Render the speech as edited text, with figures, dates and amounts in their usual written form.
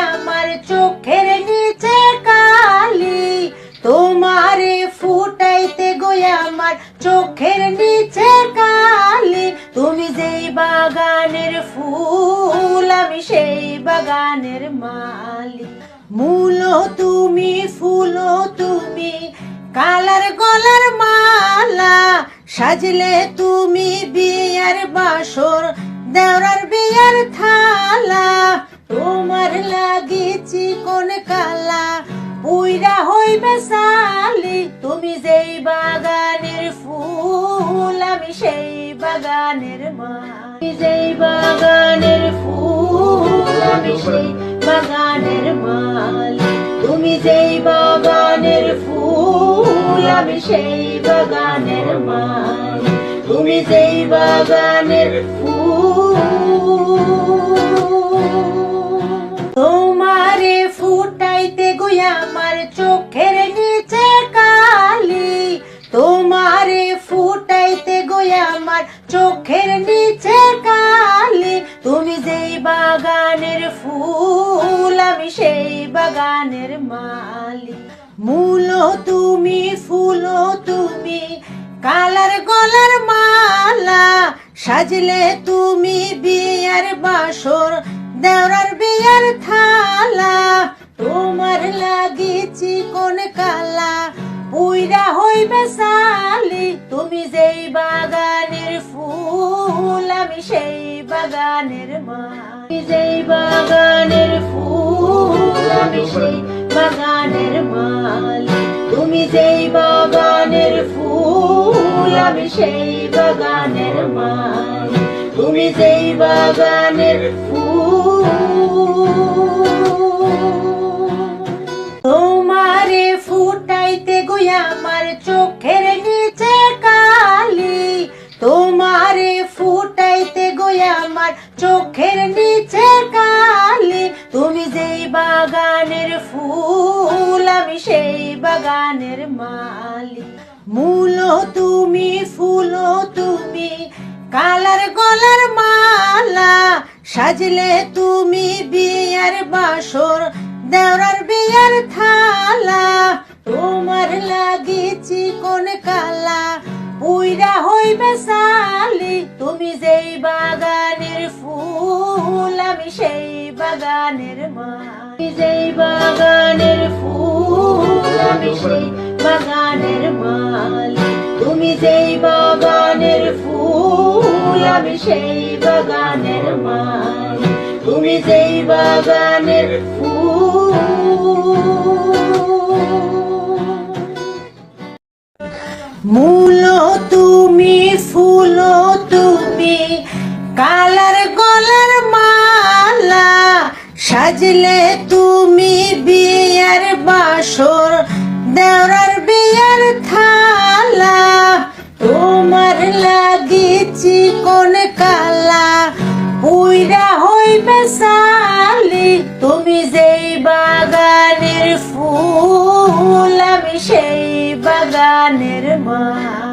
আমার চোখের নিচে কালি, তোমারে ফুটাইতে গো আমার চোখের নিচে কালি। তুমি যেই বাগানের ফুল আমি সেই বাগানের মালি। মূল তুমি ফুল তুমি কালার গলার মালা, সাজলে তুমি বিয়ার বাসর দেওরার বিয়ার থালা। তোমার লাগিছি কোন কালা পুইরা হইবে সালি। তুমি যেই বাগানের ফুল আমি সেই বাগানের মালি। যেই বাগানের ফুল আমি সেই বাগানের মালি। তুমি যেই বাগানের ফুল আমি সেই বাগানের মালি। তুমি যেই বাগানের তোমারে ফুটাইতে গো আমার চোখের নিচে কালি, তোমারে ফুটাইতে গো আমার চোখের নিচে কালি। তুমি যেই বাগানের ফুল আমি সেই বাগানের মালি। মূল তুমি ফুল তুমি কালার গলার মালা, সাজলে তুমি বিয়ার বাসর দেওরার বিয়ার থালা। তোমার লাগিছি কোন কালা পুইরা হইবে সালি। তুমি যেই বাগানের ফুল আমি সেই বাগানের মালি। যেই বাগানের ফুল আমি সেই বাগানের মালি। তুমি যেই বাগানের ফুল আমি সেই বাগানের মালি। তুমি যেই বাগানের তোমারে ফুটাইতে গো আমার চোখের নিচে কালি, তোমারে ফুটাইতে গো আমার চোখের নিচে কালি। তুমি যেই বাগানের ফুল আমি সেই বাগানের মালি। মূল তুমি ফুল তুমি কালার গলার মালা, সাজলে তুমি বিয়ার বাসর দেওরার বিয়ার থালা। তোমার লাগিছি কোন কালা পুইরা হইবে সালি। তুমি যেই বাগানের ফুল আমি সেই বাগানের মালি। যেই বাগানের ফুল আমি সেই বাগানের মালি। তুমি যেই বাগানের ফুল আমি সেই বাগানের মালি। তুমি যেই বাগানের মূল তুমি ফুল তুমি কালার গলার মালা, সাজলে তুমি বিয়ার বাসর দেওরার বিয়ার থালা। তোমার লাগিছি কোন কালা পুইরা হইবে সালি। তুমি যেই বাগানের ফুল আমি সেই বাগানের মালি।